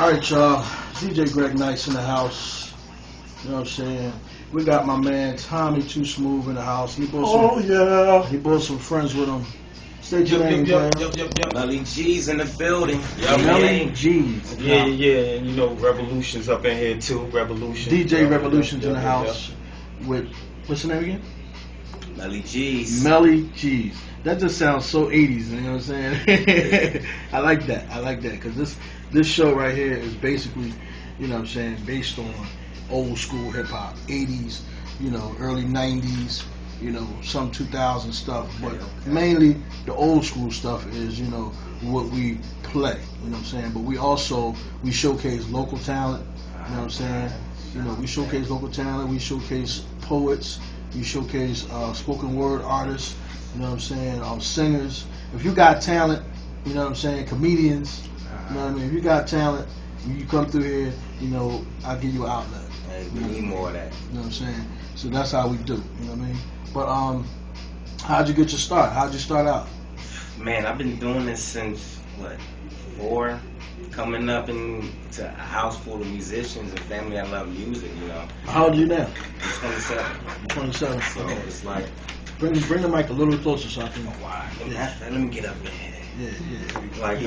Alright, y'all. DJ Greg Nice in the house. You know what I'm saying? We got my man Tommy Too Smooth in the house. He brought some friends with him. State your name, man. Melly G's in the building. Melly G's. Yeah, and you know Revolution's up in here too. Revolution. DJ Revolution's in the house with what's the name again? Melly G's. Melly G's. That just sounds so 80s. You know what I'm saying? I like that because this show right here is basically, you know what I'm saying, based on old school hip hop, 80s, you know, early 90s, you know, some 2000 stuff, but mainly the old school stuff is, you know, what we play, you know what I'm saying, but we showcase local talent, you know what I'm saying, you know, we showcase local talent, we showcase poets, we showcase spoken word artists, you know what I'm saying, singers. If you got talent, you know what I'm saying, comedians, you know what I mean, if you got talent, when you come through here, you know, I'll give you an outlet. Hey, we need more of that. You know what I'm saying? So that's how we do, you know what I mean? But how'd you get your start? How'd you start out? Man, I've been doing this since, 4? Coming up into a house full of musicians and family that love music, you know. How old are you now? I'm 27. 27. So okay. it's like... Bring the mic a little closer so I can... Let me get up there. Yeah. Like,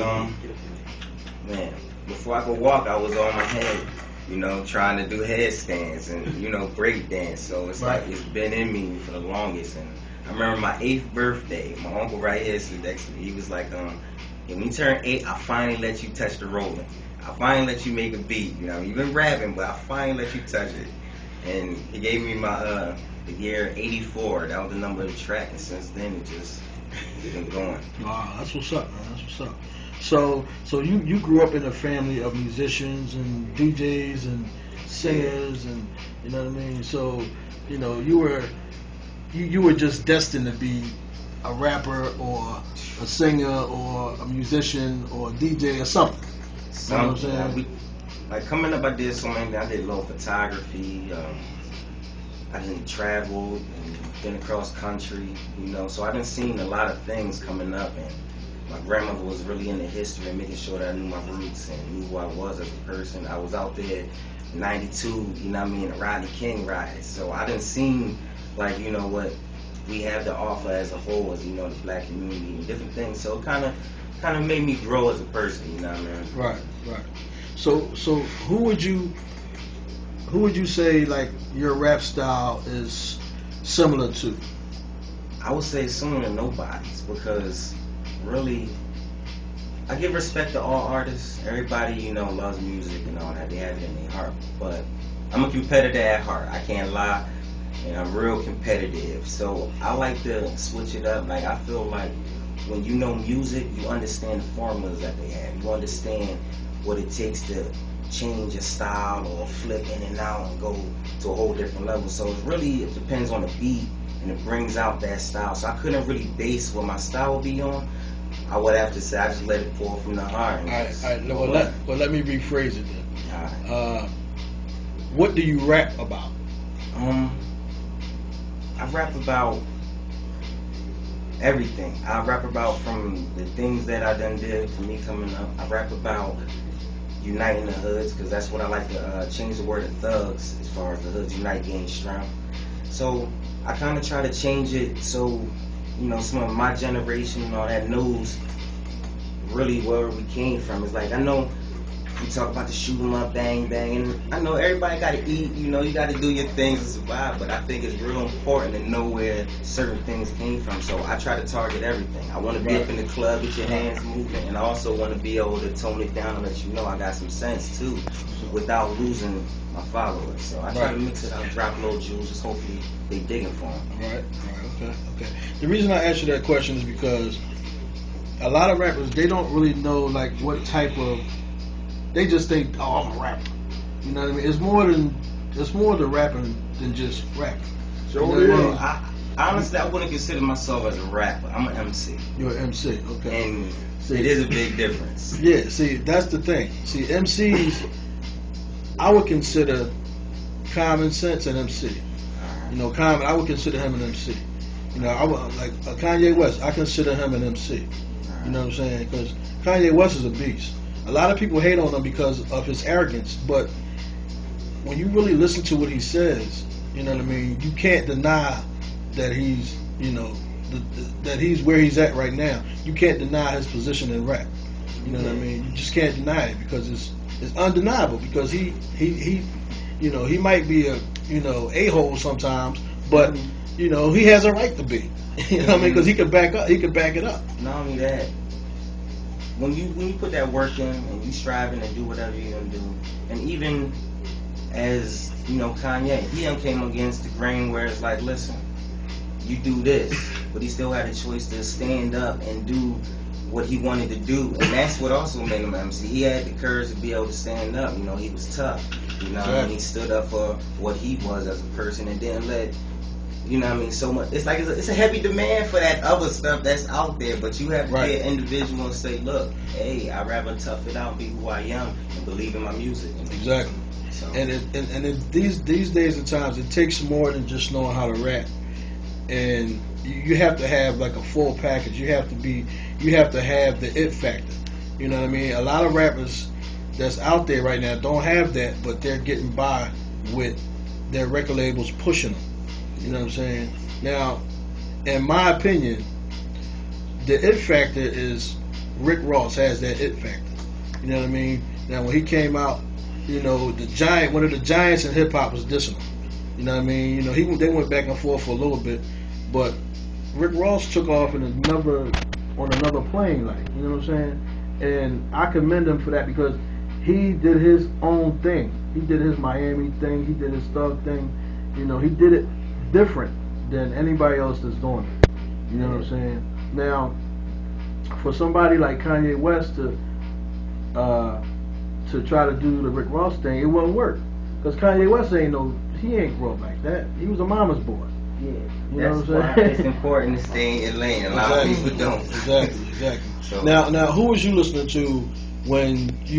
man, before I could walk, I was on my head, you know, trying to do headstands and, you know, break dance. So it's like, it's been in me for the longest. And I remember my 8th birthday, my uncle right here sitting next to me, he was like, when you turn 8, I finally let you touch the rolling. I finally let you make a beat. You know, you've been rapping, but I finally let you touch it. And he gave me my, the year 84. That was the number of the track. And since then, it's been going. Wow, that's what's up, man. That's what's up. So you grew up in a family of musicians and DJs and singers and you know what I mean. So you know you were just destined to be a rapper or a singer or a musician or a DJ or something. You know what I'm saying? Like coming up, I did so many. I did a little photography. I didn't travel and been across country. You know, so I done seen a lot of things coming up and. My grandmother was really into history and making sure that I knew my roots and knew who I was as a person. I was out there in 92, you know what I mean, the Rodney King riots. So I done seen, like, you know, what we have to offer as a whole, as, you know, the black community and different things. So it kind of made me grow as a person, you know what I mean? Right. So who would you say, like, your rap style is similar to? I would say similar to nobody's because... really, I give respect to all artists. Everybody, you know, loves music and all that. They have it in their heart. But I'm a competitor at heart. I can't lie. And I'm real competitive. So I like to switch it up. Like, I feel like when you know music, you understand the formulas that they have. You understand what it takes to change a style or flip in and out and go to a whole different level. So it depends on the beat and it brings out that style. So I couldn't really base what my style would be on. I would have to say I just let it pour from the heart. All right. Well, let me rephrase it then. Right. What do you rap about? I rap about everything. I rap about from the things that I done did for me coming up. I rap about uniting the hoods because that's what I like to change the word of thugs as far as the hoods unite, gain strength. So I kind of try to change it so, you know, some of my generation and all that knows really where we came from. It's like, I know we talk about the shoot 'em up, bang, bang, and I know everybody got to eat, you know, you got to do your things to survive, but I think it's real important to know where certain things came from. So I try to target everything. I want to be up in the club with your hands moving, and I also want to be able to tone it down and let you know I got some sense too without losing my followers. So I try to mix it up, drop little jewels, just hopefully they digging for them. Right, okay. The reason I asked you that question is because a lot of rappers, they don't really know like what type of, they just think, oh, I'm a rapper. You know what I mean? It's more to rapping than just rapping. You know I honestly, I wouldn't consider myself as a rapper. I'm an MC. You're an MC, okay. And it is a big difference. Yeah, see, that's the thing. See, MCs, I would consider Common Sense an MC. You know, Common, I would consider him an MC. You know, I would, like Kanye West, I consider him an MC. You know what I'm saying? Because Kanye West is a beast. A lot of people hate on him because of his arrogance, but when you really listen to what he says, you know what I mean, you can't deny that he's, you know, that he's where he's at right now. You can't deny his position in rap. You know what I mean? You just can't deny it because it's undeniable. Because he you know, he might be a, you know, a-hole sometimes, but you know, he has a right to be. You know what I mean? Because he could back it up. Not only that, when you put that work in and you striving and do whatever you're gonna do, and even as you know, Kanye, he done came against the grain where it's like, listen, you do this, but he still had a choice to stand up and do what he wanted to do, and that's what also made him MC. He had the courage to be able to stand up. You know, he was tough. You know, and he stood up for what he was as a person, and didn't let, you know what I mean, so much. It's like it's a heavy demand for that other stuff that's out there, but you have to be an individual and say, look, hey, I'd rather tough it out, be who I am, and believe in my music. Exactly. So. And these days and times, it takes more than just knowing how to rap, and you have to have like a full package. You have to have the it factor. You know what I mean? A lot of rappers that's out there right now don't have that, but they're getting by with their record labels pushing them. You know what I'm saying? Now, in my opinion, the it factor is Rick Ross has that it factor. You know what I mean? Now, when he came out, you know, one of the giants in hip hop was dissing him. You know what I mean? You know, they went back and forth for a little bit, but Rick Ross took off on another plane, like, you know what I'm saying? And I commend him for that because he did his own thing. He did his Miami thing. He did his thug thing. You know, he did it different than anybody else that's doing it. You know what I'm saying? Now, for somebody like Kanye West to try to do the Rick Ross thing, it wouldn't work because Kanye West he ain't grow up like that. He was a mama's boy. Yeah, you know that's what I'm why saying? it's important to stay in your lane. A lot of people don't. Exactly. So. Now, who was you listening to when you